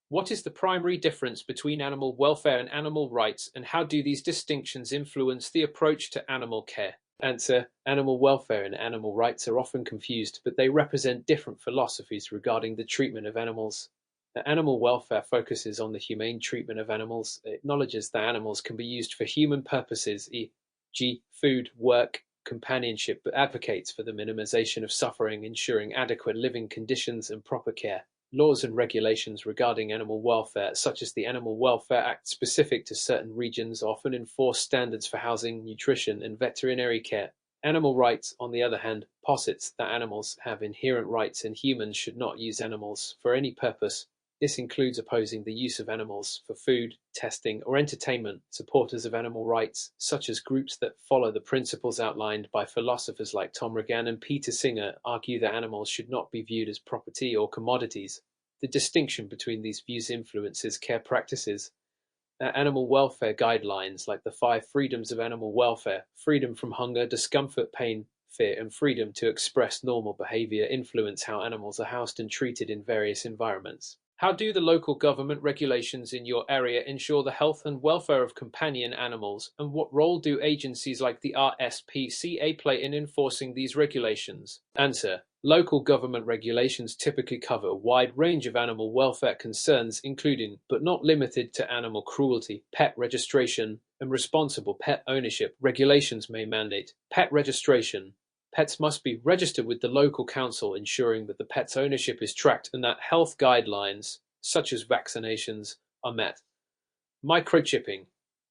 What is the primary difference between animal welfare and animal rights, and how do these distinctions influence the approach to animal care? Answer: animal welfare and animal rights are often confused, but they represent different philosophies regarding the treatment of animals. Animal welfare focuses on the humane treatment of animals. It acknowledges that animals can be used for human purposes, e.g., food, work, companionship, but advocates for the minimization of suffering, ensuring adequate living conditions and proper care. Laws and regulations regarding animal welfare, such as the Animal Welfare Act specific to certain regions, often enforce standards for housing, nutrition, and veterinary care. Animal rights, on the other hand, posits that animals have inherent rights and humans should not use animals for any purpose. This includes opposing the use of animals for food, testing, or entertainment. Supporters of animal rights, such as groups that follow the principles outlined by philosophers like Tom Regan and Peter Singer, argue that animals should not be viewed as property or commodities. The distinction between these views influences care practices. Animal welfare guidelines, like the Five Freedoms of Animal Welfare, freedom from hunger, discomfort, pain, fear, and freedom to express normal behavior, influence how animals are housed and treated in various environments. How do the local government regulations in your area ensure the health and welfare of companion animals, and what role do agencies like the RSPCA play in enforcing these regulations? Answer: local government regulations typically cover a wide range of animal welfare concerns, including, but not limited to, animal cruelty, pet registration, and responsible pet ownership. Regulations may mandate pet registration. Pets must be registered with the local council, ensuring that the pet's ownership is tracked and that health guidelines, such as vaccinations, are met. Microchipping.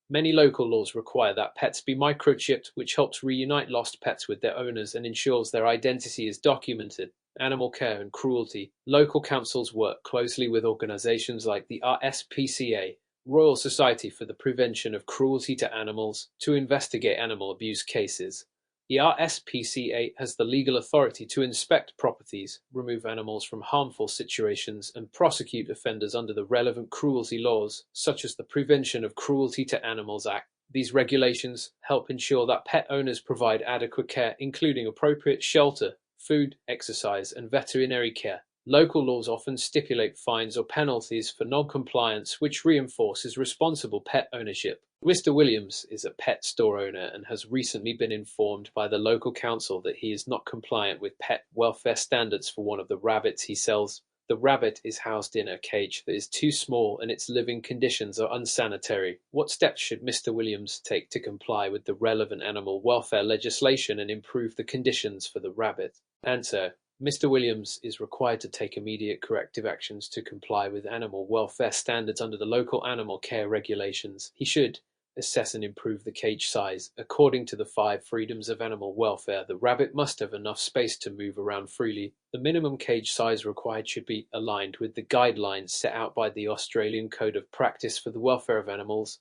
Many local laws require that pets be microchipped, which helps reunite lost pets with their owners and ensures their identity is documented. Animal care and cruelty. Local councils work closely with organizations like the RSPCA, Royal Society for the Prevention of Cruelty to Animals, to investigate animal abuse cases. The RSPCA has the legal authority to inspect properties, remove animals from harmful situations, and prosecute offenders under the relevant cruelty laws, such as the Prevention of Cruelty to Animals Act. These regulations help ensure that pet owners provide adequate care, including appropriate shelter, food, exercise, and veterinary care. Local laws often stipulate fines or penalties for non-compliance, which reinforces responsible pet ownership. Mr. Williams is a pet store owner and has recently been informed by the local council that he is not compliant with pet welfare standards for one of the rabbits he sells. The rabbit is housed in a cage that is too small and its living conditions are unsanitary. What steps should Mr. Williams take to comply with the relevant animal welfare legislation and improve the conditions for the rabbit? Answer: Mr. Williams is required to take immediate corrective actions to comply with animal welfare standards under the local animal care regulations. He should assess and improve the cage size. According to the Five Freedoms of Animal Welfare, the rabbit must have enough space to move around freely. The minimum cage size required should be aligned with the guidelines set out by the Australian Code of Practice for the Welfare of Animals.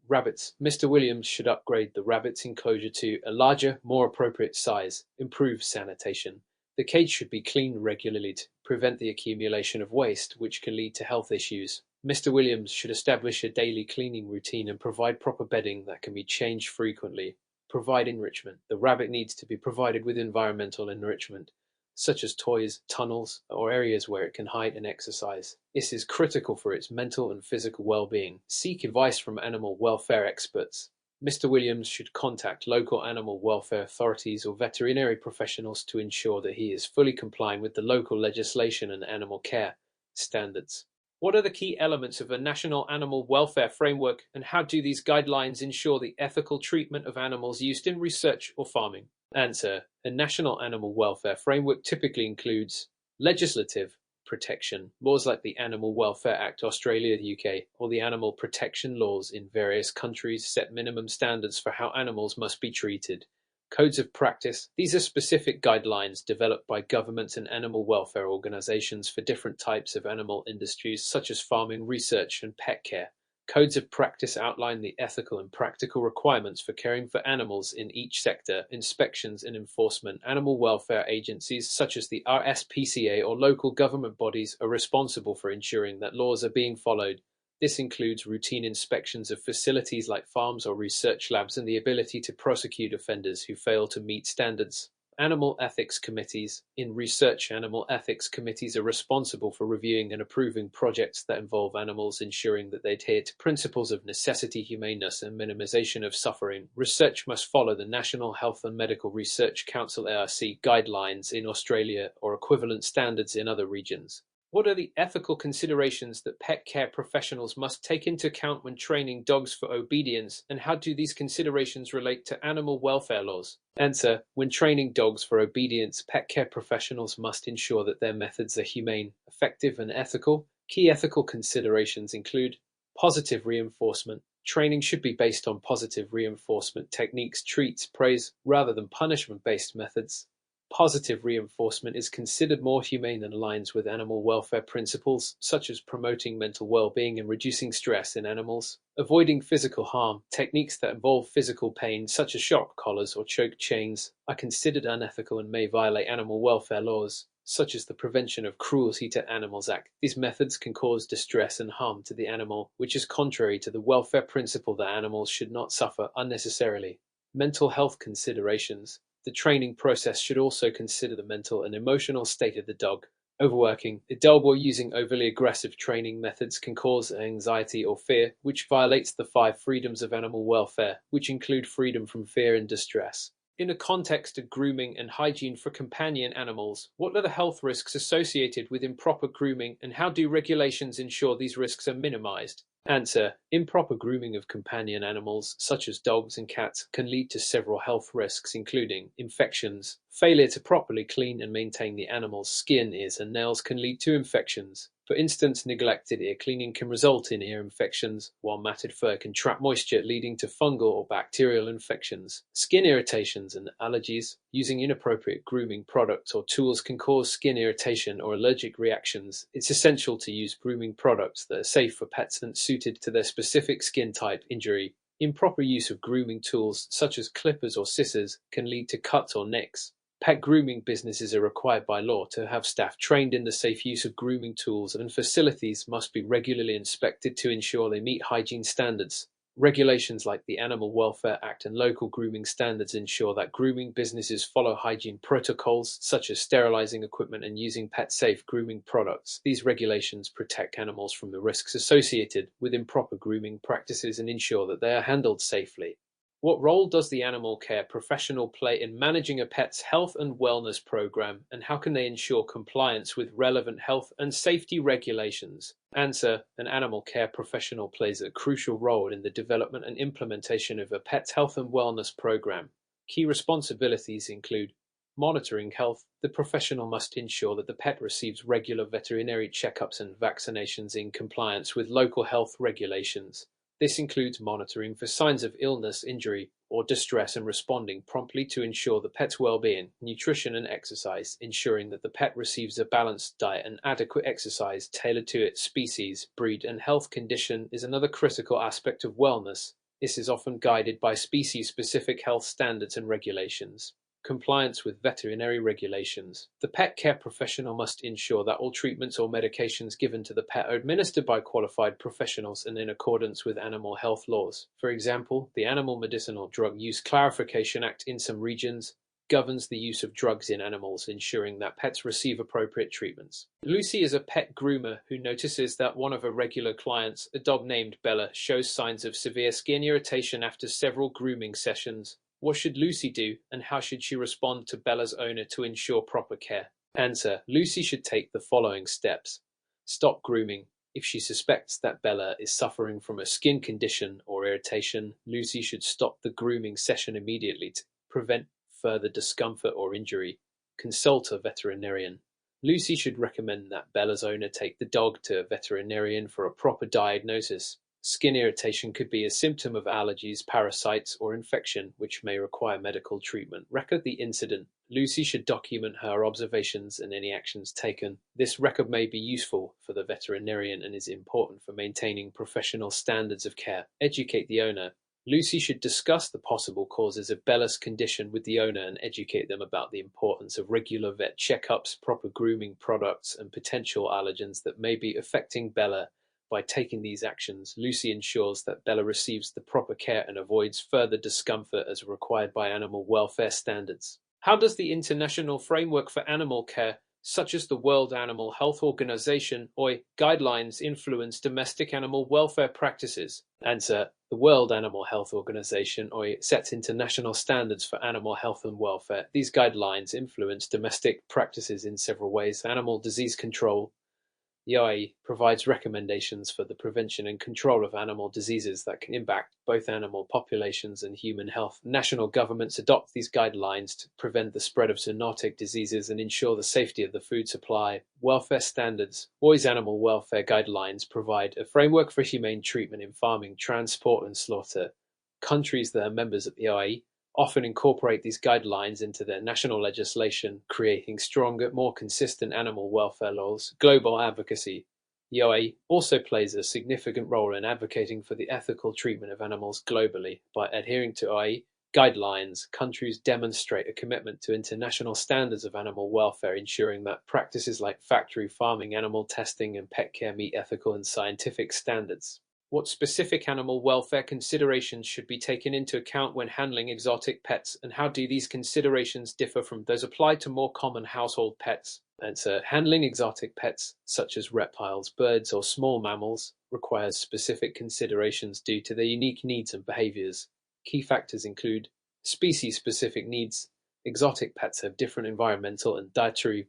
Rabbits. Mr. Williams should upgrade the rabbit's enclosure to a larger, more appropriate size. Improve sanitation. The cage should be cleaned regularly to prevent the accumulation of waste, which can lead to health issues. Mr. Williams should establish a daily cleaning routine and provide proper bedding that can be changed frequently. Provide enrichment. The rabbit needs to be provided with environmental enrichment, such as toys, tunnels, or areas where it can hide and exercise. This is critical for its mental and physical well-being. Seek advice from animal welfare experts. Mr. Williams should contact local animal welfare authorities or veterinary professionals to ensure that he is fully complying with the local legislation and animal care standards. What are the key elements of a national animal welfare framework, and how do these guidelines ensure the ethical treatment of animals used in research or farming? Answer: a national animal welfare framework typically includes legislative protection. Laws like the Animal Welfare Act Australia, the UK, or the animal protection laws in various countries set minimum standards for how animals must be treated. Codes of practice. These are specific guidelines developed by governments and animal welfare organizations for different types of animal industries, such as farming, research, and pet care. Codes of practice outline the ethical and practical requirements for caring for animals in each sector. Inspections and enforcement. Animal welfare agencies such as the RSPCA or local government bodies are responsible for ensuring that laws are being followed. This includes routine inspections of facilities like farms or research labs and the ability to prosecute offenders who fail to meet standards. Animal ethics committees. In research, animal ethics committees are responsible for reviewing and approving projects that involve animals, ensuring that they adhere to principles of necessity, humaneness, and minimization of suffering. Research must follow the National Health and Medical Research Council (ARC) guidelines in Australia or equivalent standards in other regions. What are the ethical considerations that pet care professionals must take into account when training dogs for obedience, and how do these considerations relate to animal welfare laws? Answer: when training dogs for obedience, pet care professionals must ensure that their methods are humane, effective, and ethical. Key ethical considerations include positive reinforcement. Training should be based on positive reinforcement techniques, treats, praise, rather than punishment-based methods. Positive reinforcement is considered more humane and aligns with animal welfare principles, such as promoting mental well-being and reducing stress in animals. Avoiding physical harm. Techniques that involve physical pain, such as shock collars or choke chains, are considered unethical and may violate animal welfare laws, such as the Prevention of Cruelty to Animals Act. These methods can cause distress and harm to the animal, which is contrary to the welfare principle that animals should not suffer unnecessarily. Mental health considerations. The training process should also consider the mental and emotional state of the dog. Overworking. A dog or using overly aggressive training methods can cause anxiety or fear, which violates the 5 freedoms of animal welfare, which include freedom from fear and distress. In the context of grooming and hygiene for companion animals, what are the health risks associated with improper grooming, and how do regulations ensure these risks are minimized? Answer: improper grooming of companion animals, such as dogs and cats, can lead to several health risks, including infections. Failure to properly clean and maintain the animal's skin, ears, and nails can lead to infections. For instance, neglected ear cleaning can result in ear infections, while matted fur can trap moisture, leading to fungal or bacterial infections. Skin irritations and allergies. Using inappropriate grooming products or tools can cause skin irritation or allergic reactions. It's essential to use grooming products that are safe for pets and suited to their specific skin type. Injury. Improper use of grooming tools, such as clippers or scissors, can lead to cuts or nicks. Pet grooming businesses are required by law to have staff trained in the safe use of grooming tools, and facilities must be regularly inspected to ensure they meet hygiene standards. Regulations like the Animal Welfare Act and local grooming standards ensure that grooming businesses follow hygiene protocols, such as sterilizing equipment and using pet-safe grooming products. These regulations protect animals from the risks associated with improper grooming practices and ensure that they are handled safely. What role does the animal care professional play in managing a pet's health and wellness program, and how can they ensure compliance with relevant health and safety regulations? Answer: an animal care professional plays a crucial role in the development and implementation of a pet's health and wellness program. Key responsibilities include monitoring health. The professional must ensure that the pet receives regular veterinary checkups and vaccinations in compliance with local health regulations. This includes monitoring for signs of illness, injury, or distress and responding promptly to ensure the pet's well-being. Nutrition and exercise, ensuring that the pet receives a balanced diet and adequate exercise tailored to its species, breed, and health condition is another critical aspect of wellness. This is often guided by species-specific health standards and regulations. Compliance with veterinary regulations. The pet care professional must ensure that all treatments or medications given to the pet are administered by qualified professionals and in accordance with animal health laws. For example, the Animal Medicinal Drug Use Clarification Act in some regions governs the use of drugs in animals, ensuring that pets receive appropriate treatments. Lucy is a pet groomer who notices that one of her regular clients, a dog named Bella, shows signs of severe skin irritation after several grooming sessions. What should Lucy do, and how should she respond to Bella's owner to ensure proper care? Answer: Lucy should take the following steps. Stop grooming. If she suspects that Bella is suffering from a skin condition or irritation, Lucy should stop the grooming session immediately to prevent further discomfort or injury. Consult a veterinarian. Lucy should recommend that Bella's owner take the dog to a veterinarian for a proper diagnosis. Skin irritation could be a symptom of allergies, parasites, or infection, which may require medical treatment. Record the incident. Lucy should document her observations and any actions taken. This record may be useful for the veterinarian and is important for maintaining professional standards of care. Educate the owner. Lucy should discuss the possible causes of Bella's condition with the owner and educate them about the importance of regular vet checkups, proper grooming products, and potential allergens that may be affecting Bella. By taking these actions, Lucy ensures that Bella receives the proper care and avoids further discomfort as required by animal welfare standards. How does the International Framework for Animal Care, such as the World Animal Health Organization (OI) guidelines, influence domestic animal welfare practices? Answer: the World Animal Health Organization (OI) sets international standards for animal health and welfare. These guidelines influence domestic practices in several ways: animal disease control. The OIE provides recommendations for the prevention and control of animal diseases that can impact both animal populations and human health. National governments adopt these guidelines to prevent the spread of zoonotic diseases and ensure the safety of the food supply. Welfare standards. OIE's animal welfare guidelines provide a framework for humane treatment in farming, transport, and slaughter. Countries that are members of the OIE often incorporate these guidelines into their national legislation, creating stronger, more consistent animal welfare laws. Global advocacy. The OIE also plays a significant role in advocating for the ethical treatment of animals globally. By adhering to OIE guidelines, countries demonstrate a commitment to international standards of animal welfare, ensuring that practices like factory farming, animal testing, and pet care meet ethical and scientific standards. What specific animal welfare considerations should be taken into account when handling exotic pets, and how do these considerations differ from those applied to more common household pets? Answer: handling exotic pets, such as reptiles, birds, or small mammals, requires specific considerations due to their unique needs and behaviors. Key factors include species-specific needs. Exotic pets have different environmental and dietary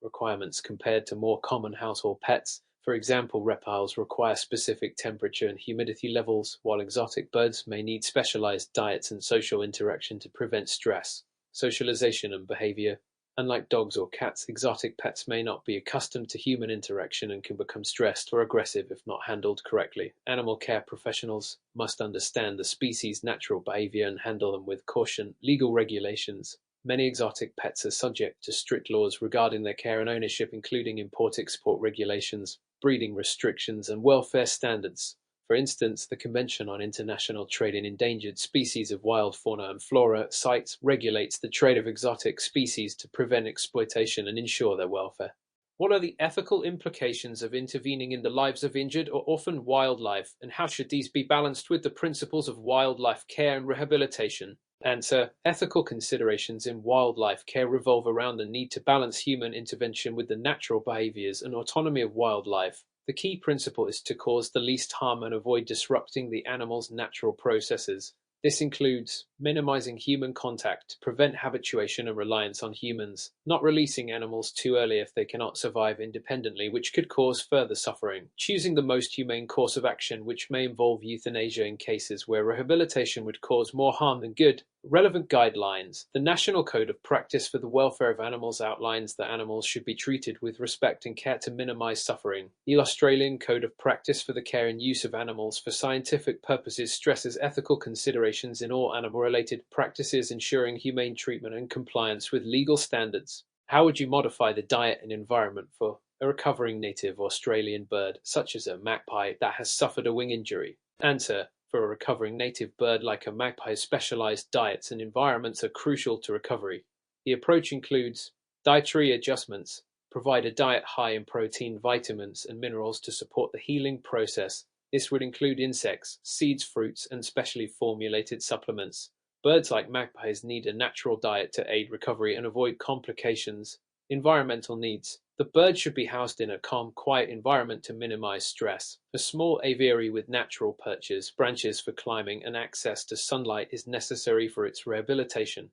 requirements compared to more common household pets. For example, reptiles require specific temperature and humidity levels, while exotic birds may need specialized diets and social interaction to prevent stress. Socialization and behavior. Unlike dogs or cats, exotic pets may not be accustomed to human interaction and can become stressed or aggressive if not handled correctly. Animal care professionals must understand the species' natural behavior and handle them with caution. Legal regulations. Many exotic pets are subject to strict laws regarding their care and ownership, including import-export regulations, breeding restrictions, and welfare standards. For instance, the Convention on International Trade in Endangered Species of Wild Fauna and Flora (CITES) regulates the trade of exotic species to prevent exploitation and ensure their welfare. What are the ethical implications of intervening in the lives of injured or orphaned wildlife, and how should these be balanced with the principles of wildlife care and rehabilitation? Answer: ethical considerations in wildlife care revolve around the need to balance human intervention with the natural behaviors and autonomy of wildlife. The key principle is to cause the least harm and avoid disrupting the animal's natural processes. This includes minimizing human contact to prevent habituation and reliance on humans, not releasing animals too early if they cannot survive independently, which could cause further suffering, choosing the most humane course of action, which may involve euthanasia in cases where rehabilitation would cause more harm than good. Relevant guidelines. The National Code of Practice for the Welfare of Animals outlines that animals should be treated with respect and care to minimize suffering. The Australian Code of Practice for the Care and Use of Animals for Scientific Purposes stresses ethical considerations in all animal-related practices, ensuring humane treatment and compliance with legal standards. How would you modify the diet and environment for a recovering native Australian bird, such as a magpie that has suffered a wing injury? Answer: for a recovering native bird like a magpie, specialized diets and environments are crucial to recovery. The approach includes dietary adjustments. Provide a diet high in protein, vitamins, and minerals to support the healing process. This would include insects, seeds, fruits, and specially formulated supplements. Birds like magpies need a natural diet to aid recovery and avoid complications. Environmental needs. The bird should be housed in a calm, quiet environment to minimize stress. A small aviary with natural perches, branches for climbing, and access to sunlight is necessary for its rehabilitation.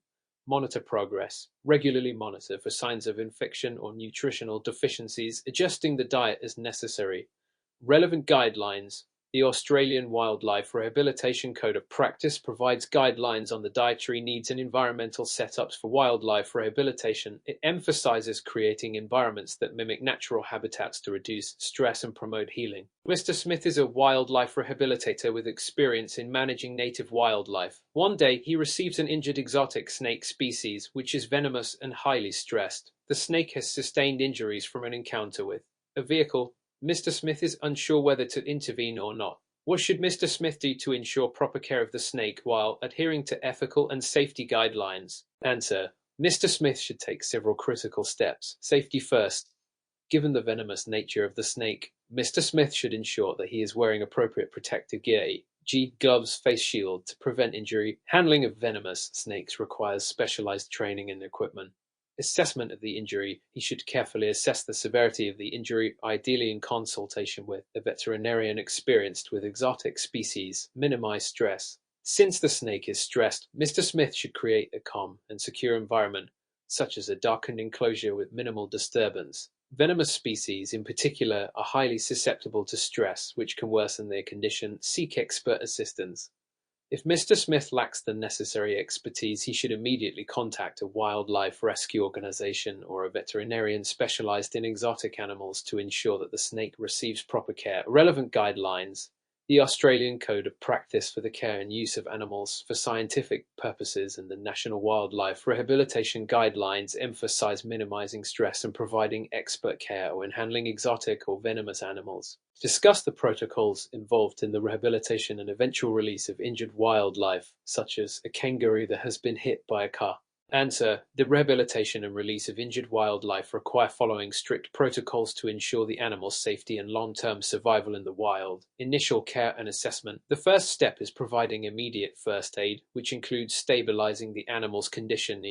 Monitor progress. Regularly monitor for signs of infection or nutritional deficiencies, adjusting the diet as necessary. Relevant guidelines. The Australian Wildlife Rehabilitation Code of Practice provides guidelines on the dietary needs and environmental setups for wildlife rehabilitation. It emphasizes creating environments that mimic natural habitats to reduce stress and promote healing. Mr. Smith is a wildlife rehabilitator with experience in managing native wildlife. One day, he receives an injured exotic snake species, which is venomous and highly stressed. The snake has sustained injuries from an encounter with a vehicle. Mr. Smith is unsure whether to intervene or not. What should Mr. Smith do to ensure proper care of the snake while adhering to ethical and safety guidelines? Answer: Mr. Smith should take several critical steps. Safety first. Given the venomous nature of the snake, Mr. Smith should ensure that he is wearing appropriate protective gear. G. Gloves, face shield to prevent injury. Handling of venomous snakes requires specialized training and equipment. Assessment of the injury. He should carefully assess the severity of the injury, ideally in consultation with a veterinarian experienced with exotic species. Minimize stress. Since the snake is stressed, Mr. Smith should create a calm and secure environment, such as a darkened enclosure with minimal disturbance. Venomous species, in particular, are highly susceptible to stress, which can worsen their condition. Seek expert assistance. If Mr. Smith lacks the necessary expertise, he should immediately contact a wildlife rescue organization or a veterinarian specialized in exotic animals to ensure that the snake receives proper care. Relevant guidelines. The Australian Code of Practice for the Care and Use of Animals for Scientific Purposes and the National Wildlife Rehabilitation Guidelines emphasize minimizing stress and providing expert care when handling exotic or venomous animals. Discuss the protocols involved in the rehabilitation and eventual release of injured wildlife, such as a kangaroo that has been hit by a car. Answer. The rehabilitation and release of injured wildlife require following strict protocols to ensure the animal's safety and long-term survival in the wild. Initial care and assessment. The first step is providing immediate first aid, which includes stabilizing the animal's condition.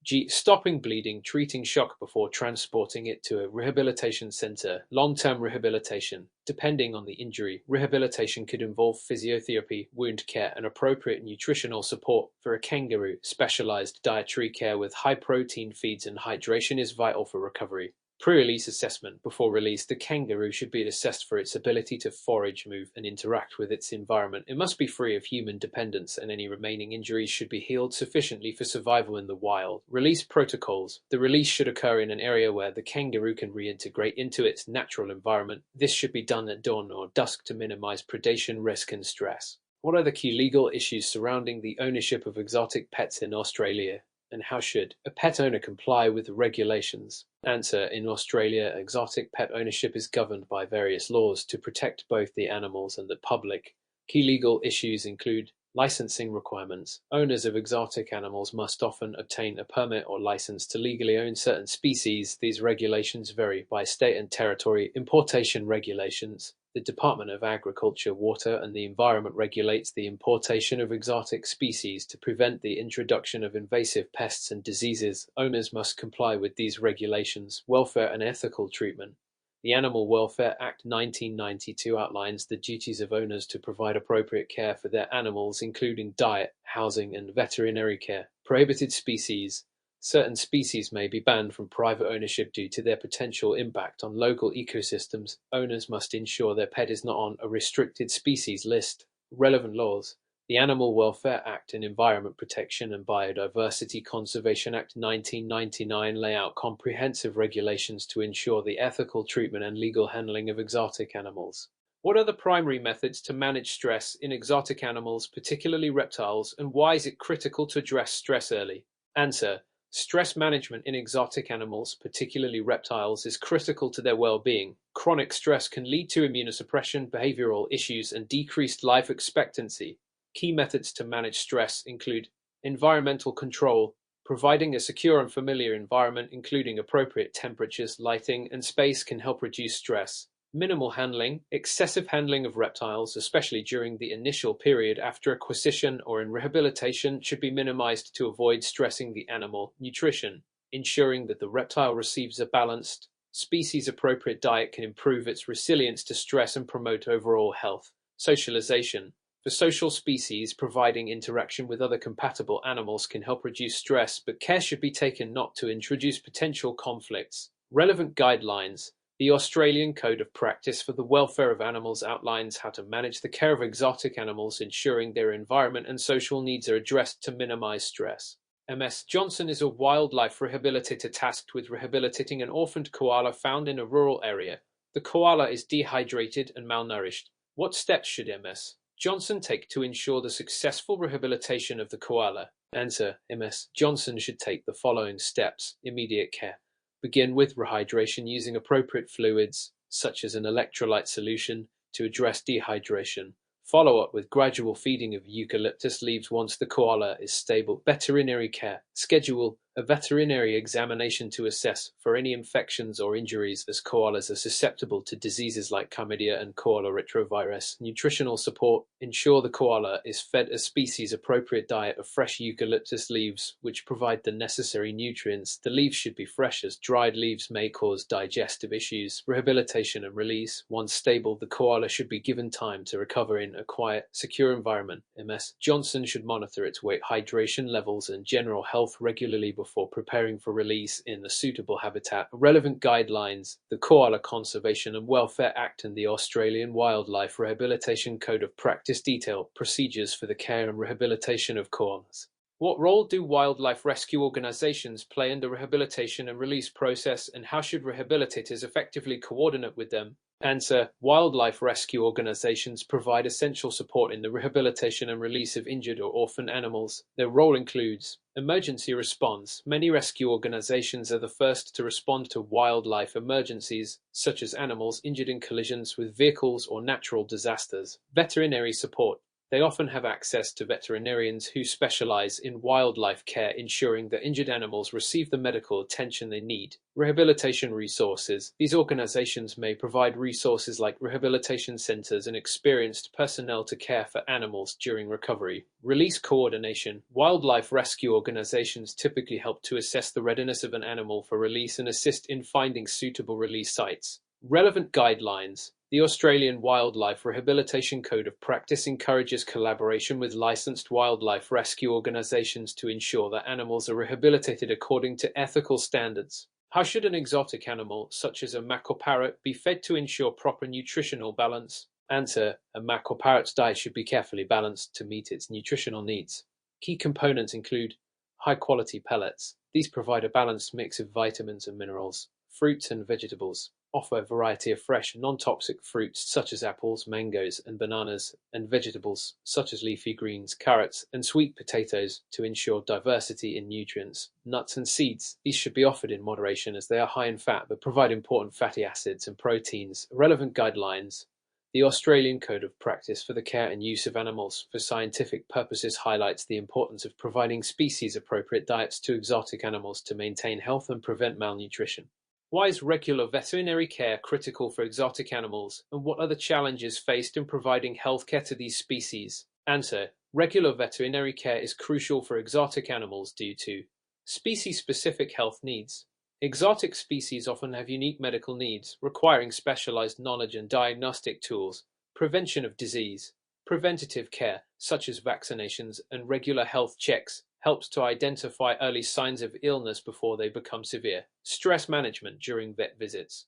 G. Stopping bleeding, treating shock before transporting it to a rehabilitation center. Long-term rehabilitation. Depending on the injury, rehabilitation could involve physiotherapy, wound care, and appropriate nutritional support. For a kangaroo, specialized dietary care with high-protein feeds and hydration is vital for recovery. Pre-release assessment. Before release, the kangaroo should be assessed for its ability to forage, move, and interact with its environment. It must be free of human dependence, and any remaining injuries should be healed sufficiently for survival in the wild. Release protocols. The release should occur in an area where the kangaroo can reintegrate into its natural environment. This should be done at dawn or dusk to minimize predation risk and stress. What are the key legal issues surrounding the ownership of exotic pets in Australia? And how should a pet owner comply with the regulations? Answer. In Australia, exotic pet ownership is governed by various laws to protect both the animals and the public. Key legal issues include licensing requirements. Owners of exotic animals must often obtain a permit or license to legally own certain species. These regulations vary by state and territory. Importation regulations. The Department of Agriculture, Water and the Environment regulates the importation of exotic species to prevent the introduction of invasive pests and diseases. Owners must comply with these regulations. Welfare and ethical treatment. The Animal Welfare Act 1992 outlines the duties of owners to provide appropriate care for their animals, including diet, housing, and veterinary care. Prohibited species. Certain species may be banned from private ownership due to their potential impact on local ecosystems. Owners must ensure their pet is not on a restricted species list. Relevant laws. The Animal Welfare Act and Environment Protection and Biodiversity Conservation Act 1999 lay out comprehensive regulations to ensure the ethical treatment and legal handling of exotic animals. What are the primary methods to manage stress in exotic animals, particularly reptiles, and why is it critical to address stress early? Answer. Stress management in exotic animals, particularly reptiles, is critical to their well-being. Chronic stress can lead to immunosuppression, behavioral issues, and decreased life expectancy. Key methods to manage stress include environmental control, providing a secure and familiar environment, including appropriate temperatures, lighting, and space, can help reduce stress. Minimal handling. Excessive handling of reptiles, especially during the initial period after acquisition or in rehabilitation, should be minimized to avoid stressing the animal. Nutrition. Ensuring that the reptile receives a balanced, species-appropriate diet can improve its resilience to stress and promote overall health. Socialization. For social species, providing interaction with other compatible animals can help reduce stress, but care should be taken not to introduce potential conflicts. Relevant guidelines. The Australian Code of Practice for the Welfare of Animals outlines how to manage the care of exotic animals, ensuring their environment and social needs are addressed to minimize stress. MS Johnson is a wildlife rehabilitator tasked with rehabilitating an orphaned koala found in a rural area. The koala is dehydrated and malnourished. What steps should MS Johnson take to ensure the successful rehabilitation of the koala? Answer. MS Johnson should take the following steps. Immediate care. Begin with rehydration using appropriate fluids, such as an electrolyte solution, to address dehydration. Follow up with gradual feeding of eucalyptus leaves once the koala is stable. Veterinary care. Schedule A veterinary examination to assess for any infections or injuries, as koalas are susceptible to diseases like chlamydia and koala retrovirus. Nutritional support. Ensure the koala is fed a species-appropriate diet of fresh eucalyptus leaves, which provide the necessary nutrients. The leaves should be fresh, as dried leaves may cause digestive issues. Rehabilitation and release. Once stable, the koala should be given time to recover in a quiet, secure environment. Ms. Johnson should monitor its weight, hydration levels, and general health regularly before preparing for release in a suitable habitat. Relevant guidelines. The Koala Conservation and Welfare Act and the Australian Wildlife Rehabilitation Code of Practice detail procedures for the care and rehabilitation of koalas. What role do wildlife rescue organizations play in the rehabilitation and release process, and how should rehabilitators effectively coordinate with them? Answer. Wildlife rescue organizations provide essential support in the rehabilitation and release of injured or orphaned animals. Their role includes emergency response. Many rescue organizations are the first to respond to wildlife emergencies, such as animals injured in collisions with vehicles or natural disasters. Veterinary support. They often have access to veterinarians who specialize in wildlife care, ensuring that injured animals receive the medical attention they need. Rehabilitation resources. These organizations may provide resources like rehabilitation centers and experienced personnel to care for animals during recovery. Release coordination. Wildlife rescue organizations typically help to assess the readiness of an animal for release and assist in finding suitable release sites. Relevant guidelines. The Australian Wildlife Rehabilitation Code of Practice encourages collaboration with licensed wildlife rescue organizations to ensure that animals are rehabilitated according to ethical standards. How should an exotic animal, such as a mako parrot, be fed to ensure proper nutritional balance? Answer. A mako parrot's diet should be carefully balanced to meet its nutritional needs. Key components include high-quality pellets. These provide a balanced mix of vitamins and minerals. Fruits and vegetables. Offer a variety of fresh, non-toxic fruits such as apples, mangoes, and bananas, and vegetables such as leafy greens, carrots, and sweet potatoes to ensure diversity in nutrients. Nuts and seeds. These should be offered in moderation as they are high in fat but provide important fatty acids and proteins. Relevant guidelines. The Australian Code of Practice for the Care and Use of Animals for Scientific Purposes highlights the importance of providing species-appropriate diets to exotic animals to maintain health and prevent malnutrition. Why is regular veterinary care critical for exotic animals, and what are the challenges faced in providing healthcare to these species? Answer. Regular veterinary care is crucial for exotic animals due to species-specific health needs. Exotic species often have unique medical needs, requiring specialized knowledge and diagnostic tools, prevention of disease. Preventative care, such as vaccinations and regular health checks, helps to identify early signs of illness before they become severe. Stress management during vet visits.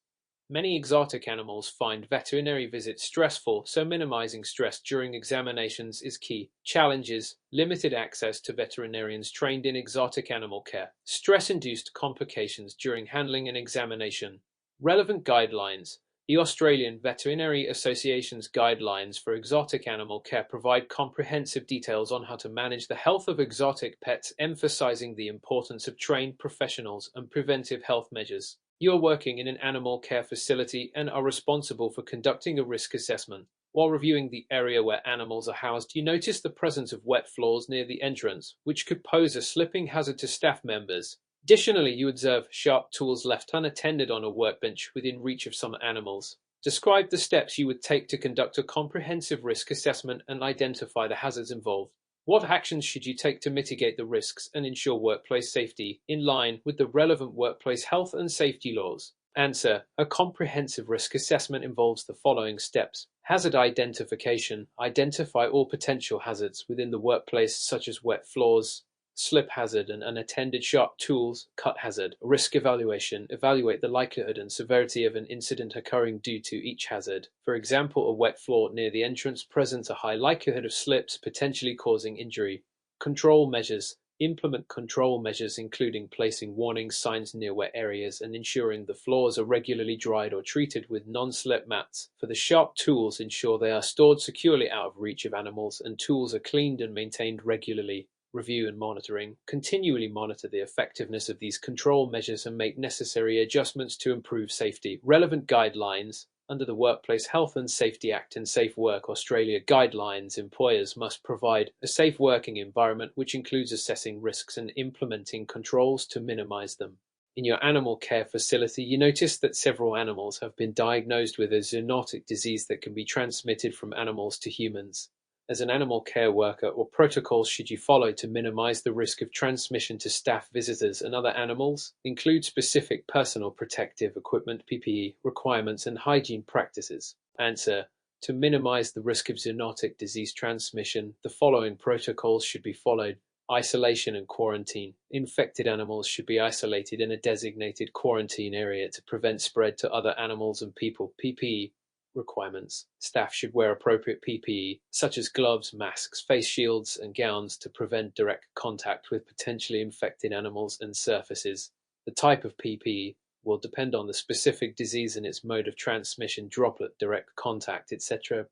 Many exotic animals find veterinary visits stressful, so minimizing stress during examinations is key. Challenges: limited access to veterinarians trained in exotic animal care. Stress-induced complications during handling an examination. Relevant guidelines. The Australian Veterinary Association's guidelines for exotic animal care provide comprehensive details on how to manage the health of exotic pets, emphasizing the importance of trained professionals and preventive health measures. You are working in an animal care facility and are responsible for conducting a risk assessment. While reviewing the area where animals are housed, you notice the presence of wet floors near the entrance, which could pose a slipping hazard to staff members. Additionally, you observe sharp tools left unattended on a workbench within reach of some animals. Describe the steps you would take to conduct a comprehensive risk assessment and identify the hazards involved. What actions should you take to mitigate the risks and ensure workplace safety in line with the relevant workplace health and safety laws? Answer. A comprehensive risk assessment involves the following steps. Hazard identification. Identify all potential hazards within the workplace, such as wet floors, slip hazard, and unattended sharp tools. Cut hazard. Risk evaluation. Evaluate the likelihood and severity of an incident occurring due to each hazard. For example, a wet floor near the entrance presents a high likelihood of slips, potentially causing injury. Control measures. Implement control measures including placing warning signs near wet areas and ensuring the floors are regularly dried or treated with non-slip mats. For the sharp tools, ensure they are stored securely out of reach of animals and tools are cleaned and maintained regularly. Review and monitoring. Continually monitor the effectiveness of these control measures and make necessary adjustments to improve safety. Relevant guidelines. Under the Workplace Health and Safety Act and Safe Work Australia guidelines, employers must provide a safe working environment, which includes assessing risks and implementing controls to minimize them. In your animal care facility, you notice that several animals have been diagnosed with a zoonotic disease that can be transmitted from animals to humans. As an animal care worker, what protocols should you follow to minimize the risk of transmission to staff, visitors, and other animals? Include specific personal protective equipment (PPE) requirements and hygiene practices. Answer: to minimize the risk of zoonotic disease transmission, the following protocols should be followed. Isolation and quarantine. Infected animals should be isolated in a designated quarantine area to prevent spread to other animals and people. PPE requirements. Staff should wear appropriate PPE, such as gloves, masks, face shields, and gowns to prevent direct contact with potentially infected animals and surfaces. The type of PPE will depend on the specific disease and its mode of transmission, droplet, direct contact, etc.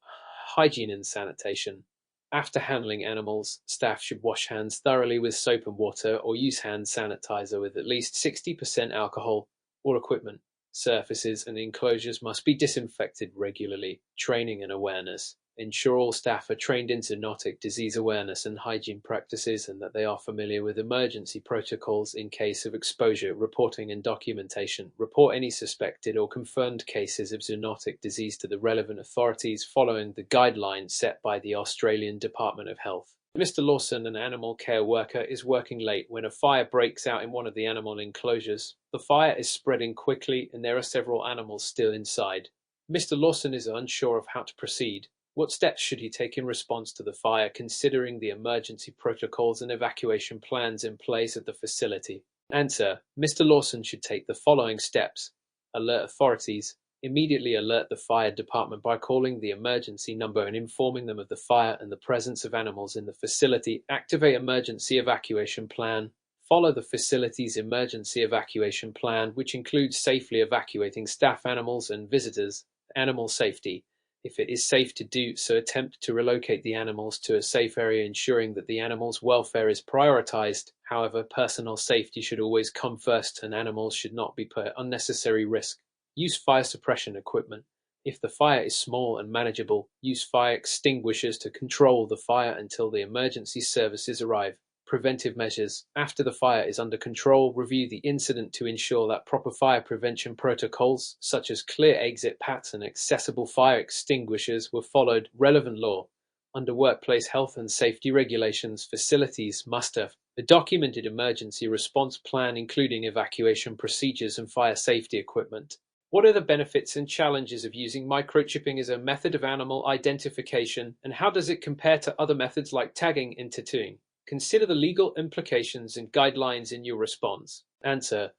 Hygiene and sanitation. After handling animals, staff should wash hands thoroughly with soap and water or use hand sanitizer with at least 60% alcohol. Or equipment. Surfaces and enclosures must be disinfected regularly. Training and awareness. Ensure all staff are trained in zoonotic disease awareness and hygiene practices, and that they are familiar with emergency protocols in case of exposure. Reporting and documentation. Report any suspected or confirmed cases of zoonotic disease to the relevant authorities following the guidelines set by the Australian Department of Health. Mr. Lawson, an animal care worker, is working late when a fire breaks out in one of the animal enclosures. The fire is spreading quickly and there are several animals still inside. Mr. Lawson is unsure of how to proceed. What steps should he take in response to the fire, considering the emergency protocols and evacuation plans in place at the facility? Answer: Mr. Lawson should take the following steps. Alert authorities. Immediately alert the fire department by calling the emergency number and informing them of the fire and the presence of animals in the facility. Activate emergency evacuation plan. Follow the facility's emergency evacuation plan, which includes safely evacuating staff, animals, and visitors. Animal safety. If it is safe to do so, attempt to relocate the animals to a safe area, ensuring that the animals' welfare is prioritized. However, personal safety should always come first, and animals should not be put at unnecessary risk. Use fire suppression equipment. If the fire is small and manageable, use fire extinguishers to control the fire until the emergency services arrive. Preventive measures. After the fire is under control, review the incident to ensure that proper fire prevention protocols, such as clear exit paths and accessible fire extinguishers, were followed. Relevant law. Under workplace health and safety regulations, facilities must have a documented emergency response plan, including evacuation procedures and fire safety equipment. What are the benefits and challenges of using microchipping as a method of animal identification, and how does it compare to other methods like tagging and tattooing? Consider the legal implications and guidelines in your response. Answer: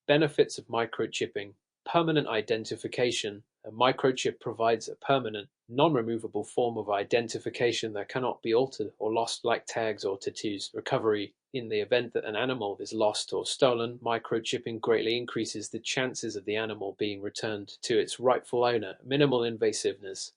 benefits of microchipping. Permanent identification. A microchip provides a permanent, non-removable form of identification that cannot be altered or lost like tags or tattoos. Recovery. In the event that an animal is lost or stolen, microchipping greatly increases the chances of the animal being returned to its rightful owner. Minimal invasiveness.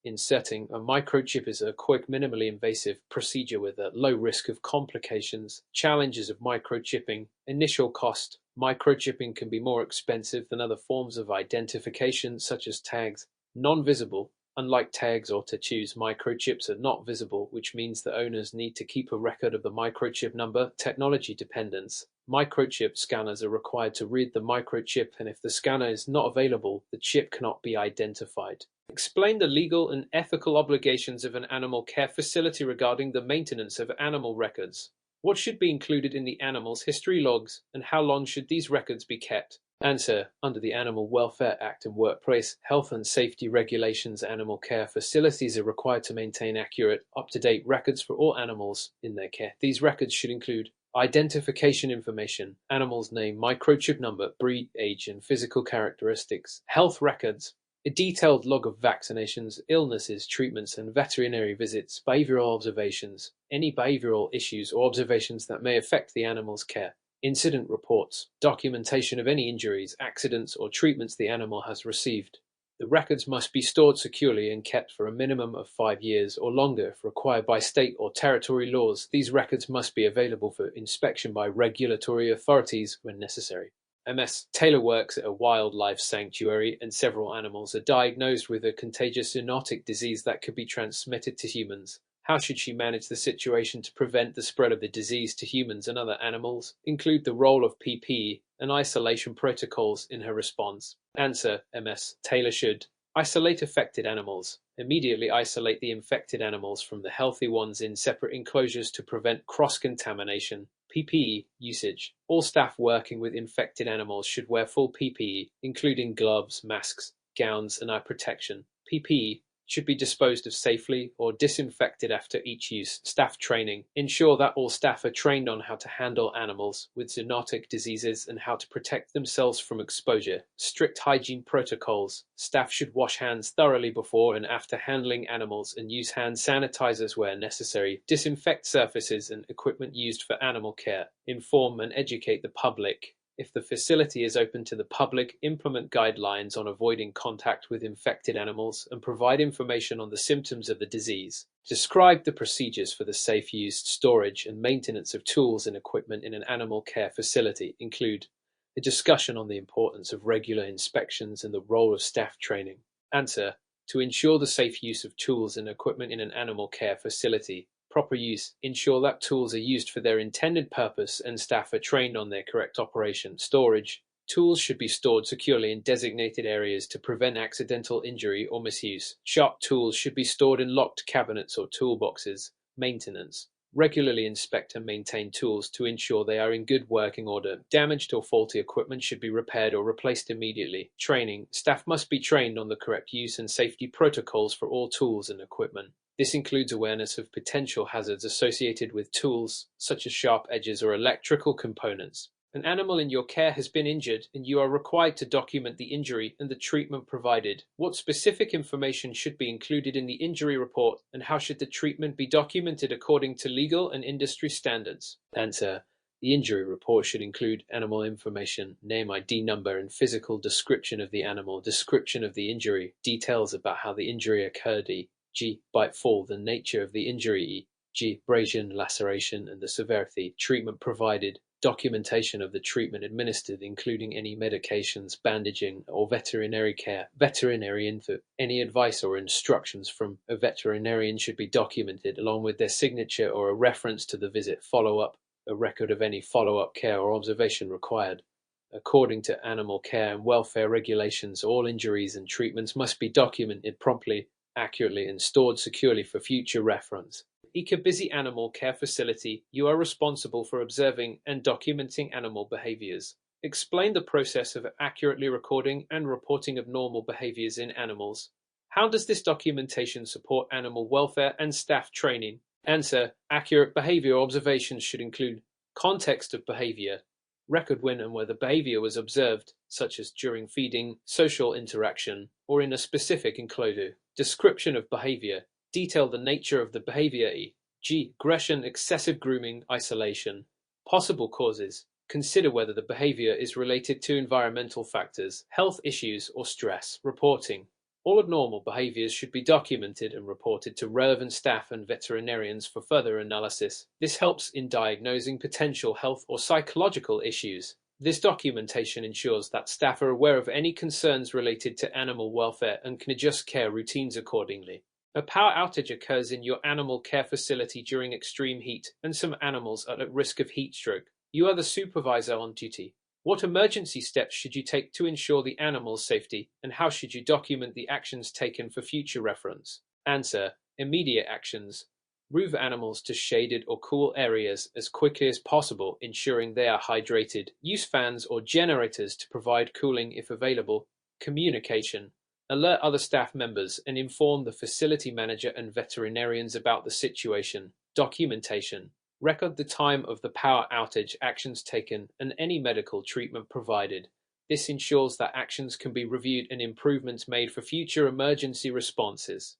Inserting a microchip is a quick, minimally invasive procedure with a low risk of complications. Challenges of microchipping. Initial cost. Microchipping can be more expensive than other forms of identification, such as tags. Non-visible. Unlike tags or tattoos, microchips are not visible, which means that owners need to keep a record of the microchip number. Technology dependence. Microchip scanners are required to read the microchip, and if the scanner is not available, the chip cannot be identified. Explain the legal and ethical obligations of an animal care facility regarding the maintenance of animal records. What should be included in the animal's history logs, and how long should these records be kept? Answer: under the Animal Welfare Act and Workplace Health and Safety Regulations, animal care facilities are required to maintain accurate, up-to-date records for all animals in their care. These records should include identification information, animal's name, microchip number, breed, age, and physical characteristics. Health records, a detailed log of vaccinations, illnesses, treatments, and veterinary visits. Behavioral observations, any behavioral issues or observations that may affect the animal's care. Incident reports, documentation of any injuries, accidents, or treatments the animal has received. The records must be stored securely and kept for a minimum of 5 years or longer if required by state or territory laws. These records must be available for inspection by regulatory authorities when necessary. MS. Taylor works at a wildlife sanctuary and several animals are diagnosed with a contagious zoonotic disease that could be transmitted to humans. How should she manage the situation to prevent the spread of the disease to humans and other animals? Include the role of PPE and isolation protocols in her response. Answer. MS. Taylor should isolate affected animals. Immediately isolate the infected animals from the healthy ones in separate enclosures to prevent cross-contamination. PPE usage. All staff working with infected animals should wear full PPE, including gloves, masks, gowns, and eye protection. PPE should be disposed of safely or disinfected after each use. Staff training. Ensure that all staff are trained on how to handle animals with zoonotic diseases and how to protect themselves from exposure. Strict hygiene protocols. Staff should wash hands thoroughly before and after handling animals and use hand sanitizers where necessary. Disinfect surfaces and equipment used for animal care. Inform and educate the public. If the facility is open to the public, implement guidelines on avoiding contact with infected animals and provide information on the symptoms of the disease. Describe the procedures for the safe use, storage, and maintenance of tools and equipment in an animal care facility. Include a discussion on the importance of regular inspections and the role of staff training. Answer. To ensure the safe use of tools and equipment in an animal care facility. Proper use. Ensure that tools are used for their intended purpose and staff are trained on their correct operation. Storage. Tools should be stored securely in designated areas to prevent accidental injury or misuse. Sharp tools should be stored in locked cabinets or toolboxes. Maintenance. Regularly inspect and maintain tools to ensure they are in good working order. Damaged or faulty equipment should be repaired or replaced immediately. Training. Staff must be trained on the correct use and safety protocols for all tools and equipment. This includes awareness of potential hazards associated with tools, such as sharp edges or electrical components. An animal in your care has been injured, and you are required to document the injury and the treatment provided. What specific information should be included in the injury report, and how should the treatment be documented according to legal and industry standards? Answer. The injury report should include animal information, name, ID number, and physical description of the animal, description of the injury, details about how the injury occurred, e.g., bite, fall, the nature of the injury, e.g., abrasion, laceration, and the severity, treatment provided, documentation of the treatment administered, including any medications, bandaging, or veterinary care. Veterinary info. Any advice or instructions from a veterinarian should be documented, along with their signature or a reference to the visit. Follow-up. A record of any follow-up care or observation required. According to animal care and welfare regulations, all injuries and treatments must be documented promptly, accurately, and stored securely for future reference. Busy Animal Care Facility, you are responsible for observing and documenting animal behaviors. Explain the process of accurately recording and reporting abnormal behaviors in animals. How does this documentation support animal welfare and staff training? Answer. Accurate behavior observations should include context of behavior, record when and where the behavior was observed, such as during feeding, social interaction, or in a specific enclosure. Description of behavior. Detail the nature of the behavior, e.g., aggression, excessive grooming, isolation. Possible causes. Consider whether the behavior is related to environmental factors, health issues, or stress. Reporting. All abnormal behaviors should be documented and reported to relevant staff and veterinarians for further analysis. This helps in diagnosing potential health or psychological issues. This documentation ensures that staff are aware of any concerns related to animal welfare and can adjust care routines accordingly. A power outage occurs in your animal care facility during extreme heat, and some animals are at risk of heat stroke. You are the supervisor on duty. What emergency steps should you take to ensure the animal's safety, and how should you document the actions taken for future reference? Answer. Immediate actions. Move animals to shaded or cool areas as quickly as possible, ensuring they are hydrated. Use fans or generators to provide cooling if available. Communication. Alert other staff members and inform the facility manager and veterinarians about the situation. Documentation. Record the time of the power outage, actions taken, and any medical treatment provided. This ensures that actions can be reviewed and improvements made for future emergency responses.